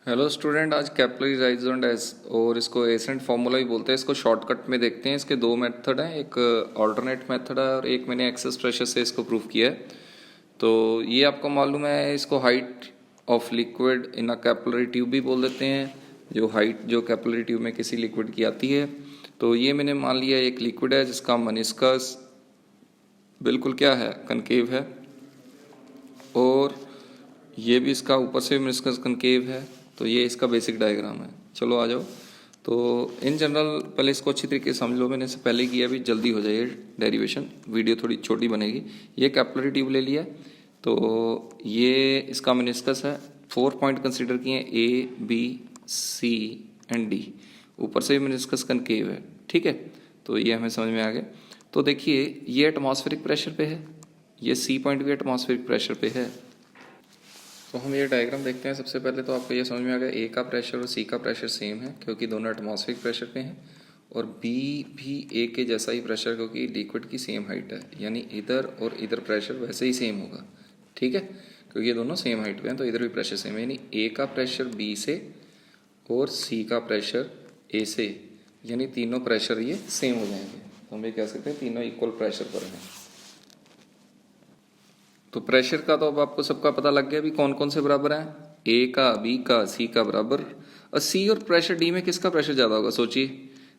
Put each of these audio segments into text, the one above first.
Hello student, आज capillary राइजोंड और इसको एसेंट फार्मूला भी बोलते हैं। इसको शॉर्टकट में देखते हैं। इसके दो मेथड हैं, एक ऑल्टरनेट मेथड है और एक मैंने एक्सेस प्रेशर से इसको प्रूव किया है। तो ये आपको मालूम है, इसको height of liquid in a capillary tube भी बोल देते हैं, जो हाइट जो कैपिलरी ट्यूब में किसी लिक्विड की आती है। तो ये मैंने मान लिया एक लिक्विड है जिसका मनिस्कस बिल्कुल क्या है, कनकेव है, और ये भी इसका ऊपर से मनिस्कस कनकेव है। तो ये इसका बेसिक डायग्राम है। चलो आ जाओ। तो इन जनरल पहले इसको अच्छी तरीके से समझ लो। मैंने इससे पहले किया, भी जल्दी हो जाएगी डेरिवेशन, वीडियो थोड़ी छोटी बनेगी। ये कैपिलरी ट्यूब ले लिया। तो ये इसका मेनिस्कस है। 4 पॉइंट कंसीडर किए हैं, A B C and D. ऊपर से भी मेनिस्कस कनकेव है, ठीक है। तो ये हमें समझ में आ गया। तो देखिए, ये एटमॉस्फेरिक प्रेशर पे है, ये सी पॉइंट भी एटमॉस्फेरिक प्रेशर पे है। तो हम ये डायग्राम देखते हैं। सबसे पहले तो आपको ये समझ में आ गया, ए का प्रेशर और सी का प्रेशर सेम है क्योंकि दोनों एटमॉस्फेरिक प्रेशर पे हैं, और बी भी ए के जैसा ही प्रेशर क्योंकि लिक्विड की सेम हाइट है, यानी इधर और इधर प्रेशर वैसे ही सेम होगा, ठीक है। क्योंकि ये दोनों सेम हाइट पे हैं तो इधर भी प्रेशर सेम है, यानी ए का प्रेशर बी से और सी का प्रेशर ए से, यानी तीनों प्रेशर ये सेम हो जाएंगे। तो हम ये कह सकते हैं तीनों इक्वल प्रेशर पर हैं। तो प्रेशर का तो अब आपको सबका पता लग गया भी कौन कौन से बराबर हैं, ए का, बी का, सी का बराबर। और सी और प्रेशर डी में किसका प्रेशर ज़्यादा होगा, सोचिए।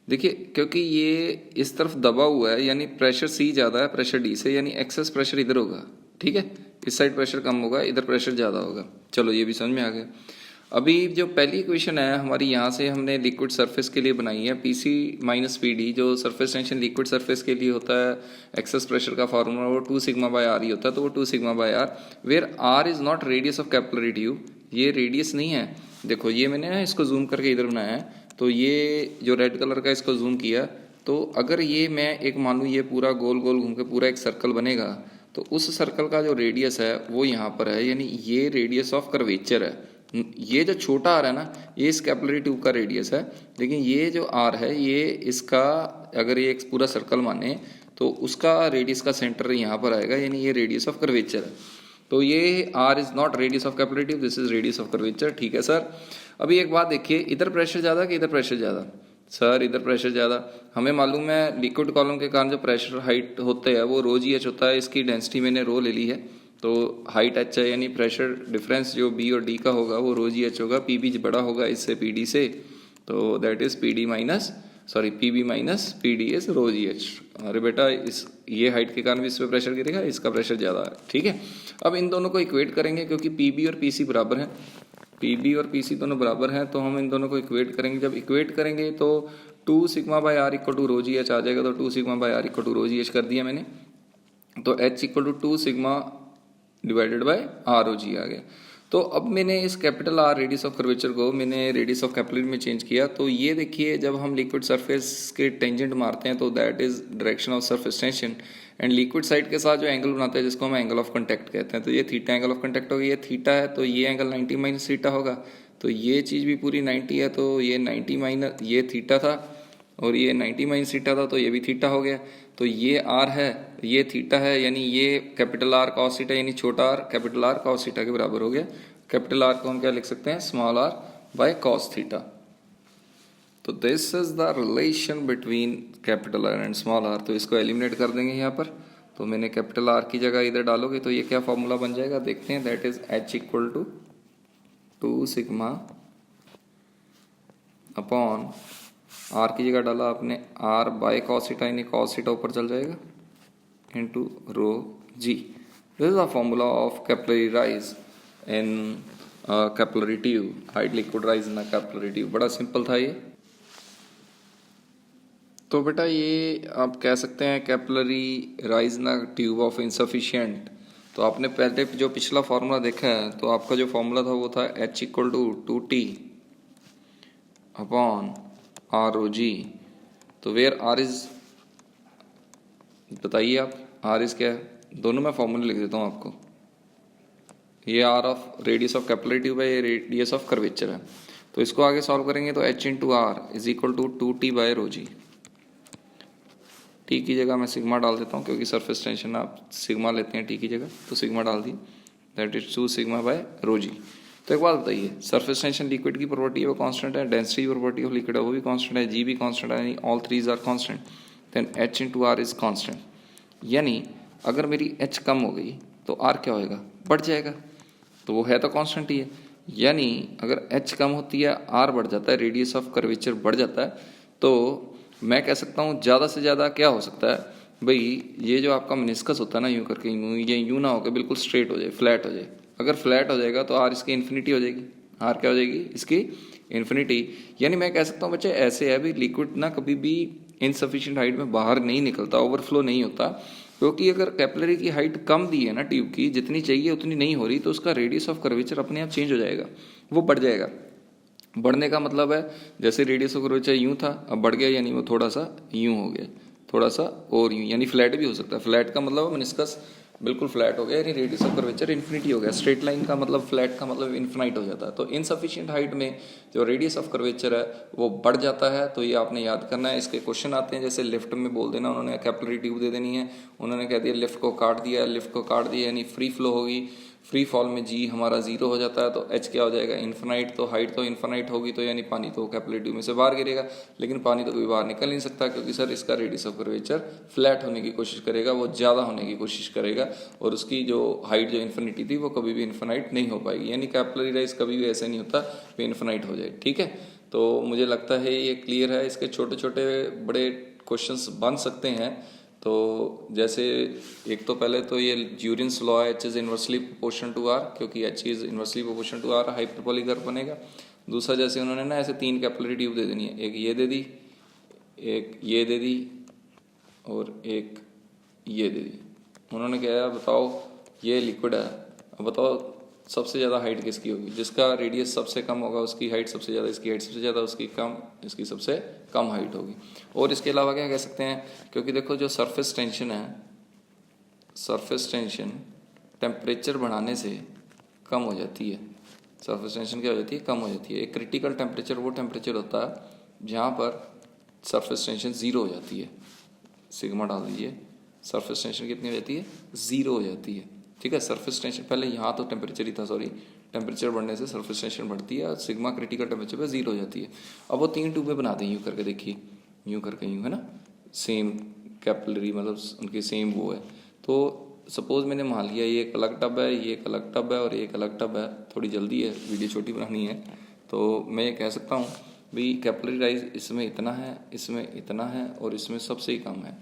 देखिए, क्योंकि ये इस तरफ दबा हुआ है, यानी प्रेशर सी ज़्यादा है प्रेशर डी से, यानी एक्सेस प्रेशर इधर होगा, ठीक है। इस साइड प्रेशर कम होगा, इधर प्रेशर ज़्यादा होगा। चलो ये भी समझ में आ गया। अभी जो पहली इक्वेशन है हमारी, यहाँ से हमने लिक्विड सरफेस के लिए बनाई है, P C minus P D, जो सरफेस टेंशन लिक्विड सरफेस के लिए होता है, एक्सेस प्रेशर का फार्मूला वो 2 सिग्मा बाय आर ही होता है। तो वो 2 sigma by R, where R is not radius of capillary tube. ये रेडियस नहीं है। देखो, ये मैंने इसको जूम करके इधर बनाया है। तो ये जो रेड कलर का इसको जूम किया, तो अगर ये मैं एक मानूँ, ये पूरा गोल गोल घूम के पूरा एक सर्कल बनेगा, तो उस सर्कल का जो रेडियस है वो यहाँ पर है, यानी ये रेडियस ऑफ कर्वेचर है। ये जो छोटा आर है ना, ये इस कैपिलरी ट्यूब का रेडियस है, लेकिन ये जो आर है ये इसका, अगर ये एक पूरा सर्कल माने तो उसका रेडियस का सेंटर यहाँ पर आएगा, यानी ये रेडियस ऑफ कर्वेचर है। तो ये R is not radius of capillary tube, this is radius of curvature, ठीक है सर। अभी एक बात देखिए, इधर प्रेशर ज़्यादा कि इधर प्रेशर ज़्यादा, सर इधर प्रेशर ज़्यादा। हमें मालूम है लिक्विड कॉलम के कारण जो प्रेशर हाइट होते हैं वो रो जी एच होता है। इसकी डेंसिटी मैंने रो ले ली है, तो हाइट एच है, यानी प्रेशर डिफरेंस जो बी और डी का होगा वो रो जी एच होगा। पी बी बड़ा होगा इससे पी डी से, तो that is P D minus, sorry P B minus P D is rho ji H. अरे बेटा, इस ये हाइट के कारण भी इस पर प्रेशर गिरेगा, इसका प्रेशर ज़्यादा है, ठीक है। अब इन दोनों को इक्वेट करेंगे क्योंकि पी बी और पी सी बराबर हैं, पी बी और पी सी दोनों बराबर हैं, तो हम इन दोनों को इक्वेट करेंगे। जब इक्वेट करेंगे तो 2 sigma by R equal to rho ji h आ जाएगा। तो 2 sigma by R equal to rho ji h कर दिया मैंने, तो h equal to 2 sigma divided by R o g आ गया। तो अब मैंने इस capital R radius of curvature को मैंने रेडियस ऑफ कैपिलरी में चेंज किया। तो ये देखिए, जब हम लिक्विड सरफेस के टेंजेंट मारते हैं तो that is direction of surface tension, and liquid side के साथ जो एंगल बनाते हैं जिसको हम एंगल ऑफ कांटेक्ट कहते हैं, तो ये थीटा एंगल ऑफ कांटेक्ट होगा। ये थीटा है तो ये एंगल 90 माइनस थीटा होगा। तो ये चीज़ भी पूरी 90 है, तो ये 90 माइनस, ये थीटा था और ये 90 माइनस थीटा था, तो ये भी थीटा हो गया। तो ये आर है, ये थीटा है, यानी ये कैपिटल आर कॉस थीटा, यानी छोटा are capital R cos theta के बराबर हो गया। कैपिटल आर को हम क्या लिख सकते हैं, small r by cos theta. तो this is the relation between capital R and small R. तो इसको एलिमिनेट कर देंगे यहाँ पर। तो मैंने कैपिटल आर की जगह इधर डालोगे तो ये क्या फॉर्मूला बन जाएगा, देखते हैं। That is H equal to 2 sigma upon, R की जगह डाला आपने आर बाय कॉस थीटा, यानी कॉस थीटा ऊपर चल जाएगा, into rho G. This is the formula of capillary rise in capillary tube, height liquid rise in capillary tube. बड़ा simple था ये। तो बेटा, ये आप कह सकते हैं capillary rise in tube of insufficient. तो आपने पहले जो पिछला फार्मूला देखा है, तो आपका जो फार्मूला था वो था h equal to 2t upon R o g. तो वेयर आर इज, बताइए आप, आर इज क्या है? दोनों मैं फॉर्मूले लिख देता हूँ आपको। ये R of radius of capillary tube है, ये रेडियस ऑफ कर्वेचर है। तो इसको आगे सॉल्व करेंगे तो H into R is equal to 2t by rho G. T की जगह मैं सिग्मा डाल देता हूँ क्योंकि सरफेस टेंशन आप सिग्मा लेते हैं टी की जगह, तो सिग्मा डाल दी, that is 2 sigma bye rho जी। तो एक बात बताइए, सरफेस टेंशन लिक्विड की प्रॉपर्टी है वो कांस्टेंट है, डेंसिटी प्रॉपर्टी ऑफ लिक्विड है वो भी कांस्टेंट है, जी भी कांस्टेंट है, यानी all threes are constant, then H into R is constant. यानी अगर मेरी एच कम हो गई तो आर क्या होएगा, बढ़ जाएगा, तो वो है तो कांस्टेंट ही है। यानी अगर एच कम होती है आर बढ़ जाता है, रेडियस ऑफ कर्वेचर बढ़ जाता है, तो मैं कह सकता हूँ ज़्यादा से ज़्यादा क्या हो सकता है भाई, ये जो आपका मेनिस्कस होता है ना यूँ करके यूँ, ये यूँ ना होकर बिल्कुल स्ट्रेट हो जाए, फ्लैट हो जाए। अगर फ्लैट हो जाएगा तो आर इसकी इन्फिनिटी हो जाएगी, आर क्या हो जाएगी इसकी इन्फिनिटी। यानी मैं कह सकता हूँ बच्चे ऐसे है भी, लिक्विड ना कभी भी इनसफिशिएंट हाइट में बाहर नहीं निकलता, ओवरफ्लो नहीं होता, क्योंकि अगर कैपिलरी की हाइट कम दी है ना ट्यूब की, जितनी चाहिए उतनी नहीं हो रही, तो उसका रेडियस ऑफ कर्वेचर अपने आप चेंज हो जाएगा, वो बढ़ जाएगा। बढ़ने का मतलब है जैसे रेडियस ऑफ कर्वेचर यूं था अब बढ़ गया, यानी वो थोड़ा सा यूं हो गया, थोड़ा सा और यूं, यानी फ्लैट भी हो सकता है। फ्लैट का मतलब मेनिस्कस बिल्कुल फ्लैट हो गया, यानी रेडियस ऑफ कर्वेचर इन्फिनिटी हो गया। स्ट्रेट लाइन का मतलब, फ्लैट का मतलब इन्फिनाइट हो जाता है। तो इनसफिशिएंट हाइट में जो रेडियस ऑफ कर्वेचर है वो बढ़ जाता है, तो ये आपने याद करना है। इसके क्वेश्चन आते हैं, जैसे लिफ्ट में बोल देना उन्होंने कैपिलरी ट्यूब दे देनी है, उन्होंने कह दिया लिफ्ट को काट दिया, लिफ्ट को काट दिया यानी फ्री फ्लो होगी, फ्री फॉल में जी हमारा जीरो हो जाता है, तो एच क्या हो जाएगा इन्फिनाइट। तो हाइट तो इन्फिनाइट होगी, तो यानी पानी तो कैपिलरी ट्यूब में से बाहर गिरेगा, लेकिन पानी तो कभी बाहर निकल नहीं सकता, क्योंकि सर इसका रेडियस ऑफ कर्वेचर फ्लैट होने की कोशिश करेगा, वो ज़्यादा होने की कोशिश करेगा, और उसकी जो हाइट जो इन्फिनिटी थी वो कभी भी इन्फिनाइट नहीं हो पाएगी। यानी कैपिलरी राइज कभी भी ऐसे नहीं होता कि इन्फिनाइट हो जाए। ठीक है, तो मुझे लगता है ये क्लियर है। इसके छोटे छोटे बड़े क्वेश्चंस बन सकते हैं। तो जैसे एक तो पहले तो ये ज्यूरिन्स लॉ है, h is inversely proportion to R, क्योंकि h is inversely proportion to R hyperbolic curve बनेगा। दूसरा जैसे उन्होंने ना ऐसे 3 कैपिलरी ट्यूब दे देनी है, एक ये दे दी, एक ये दे दी और एक ये दे दी। उन्होंने कहा बताओ ये लिक्विड है, अब बताओ सबसे ज़्यादा हाइट किसकी होगी, जिसका रेडियस सबसे कम होगा उसकी हाइट सबसे ज़्यादा, इसकी हाइट सबसे ज़्यादा, उसकी कम, इसकी सबसे कम हाइट होगी। और इसके अलावा क्या कह सकते हैं, क्योंकि देखो जो सरफेस टेंशन है, सरफेस टेंशन टेम्परेचर बढ़ाने से कम हो जाती है। सरफेस टेंशन क्या हो जाती है, कम हो जाती है। एक क्रिटिकल टेम्परेचर वो टेम्परेचर होता है जहाँ पर सरफेस टेंशन ज़ीरो हो जाती है। सिग्मा डाल दीजिए, सरफेस टेंशन कितनी हो जाती है, ज़ीरो हो जाती है। ठीक है, सरफेस टेंशन पहले यहाँ तो टेम्परेचर ही था, सॉरी, टेम्परेचर बढ़ने से सरफेस टेंशन बढ़ती है और सिग्मा क्रिटिकल टेम्परेचर पे जीरो हो जाती है। अब वो 3 ट्यूबें बना दें यूँ करके, देखिए यूँ करके यूँ, है ना, सेम कैपिलरी मतलब उनकी सेम वो है। तो सपोज मैंने मान लिया ये एक अलग टब है, ये एक अलग टब है और ये एक अलग टब है। थोड़ी जल्दी है, वीडियो छोटी बनानी है, तो मैं ये कह सकता हूँ भाई कैपिलरी राइज इसमें इतना है, इसमें इतना है और इसमें सबसे ही कम है।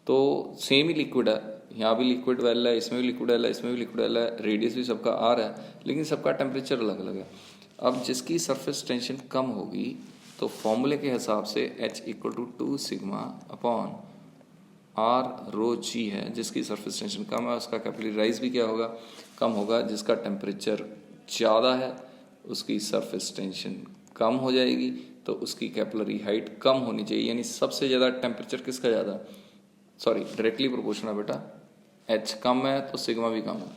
तो सेम ही लिक्विड है, यहाँ भी लिक्विड वेल है, इसमें भी लिक्विड वेल है, इसमें भी लिक्विड वेल है, रेडियस भी सबका आर है, लेकिन सबका टेम्परेचर अलग अलग है। अब जिसकी सरफेस टेंशन कम होगी तो फॉर्मूले के हिसाब से H equal to 2 sigma upon R rho g है। जिसकी सरफेस टेंशन कम है उसका कैपिलरी राइज भी क्या होगा, कम होगा। जिसका टेम्परेचर ज़्यादा है उसकी सरफेस टेंशन कम हो जाएगी, तो उसकी कैपिलरी हाइट कम होनी चाहिए। यानी सबसे ज़्यादा टेम्परेचर किसका ज़्यादा, सॉरी डायरेक्टली प्रोपोर्शनल है बेटा, एच कम है तो सिग्मा भी कम है।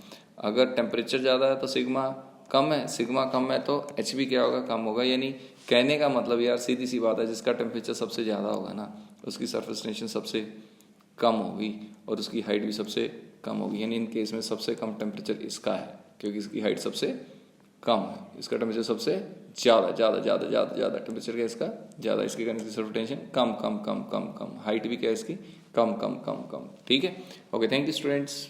अगर टेम्परेचर ज़्यादा है तो सिग्मा कम है, सिग्मा कम है तो एच भी क्या होगा, कम होगा। यानी कहने का मतलब यार सीधी सी बात है, जिसका टेम्परेचर सबसे ज़्यादा होगा ना उसकी सरफेस टेंशन सबसे कम होगी और उसकी हाइट भी सबसे कम होगी। यानी इन केस में सबसे कम टेम्परेचर इसका है, क्योंकि इसकी हाइट सबसे कम है, इसका टेम्परेचर सबसे ज़्यादा ज़्यादा ज़्यादा ज़्यादा ज़्यादा टेम्परेचर क्या है इसका ज़्यादा, इसके कारण इसकी सरफेस टेंशन कम कम कम कम कम, हाइट भी क्या है इसकी कम कम कम कम। ठीक है, ओके, थैंक यू स्टूडेंट्स।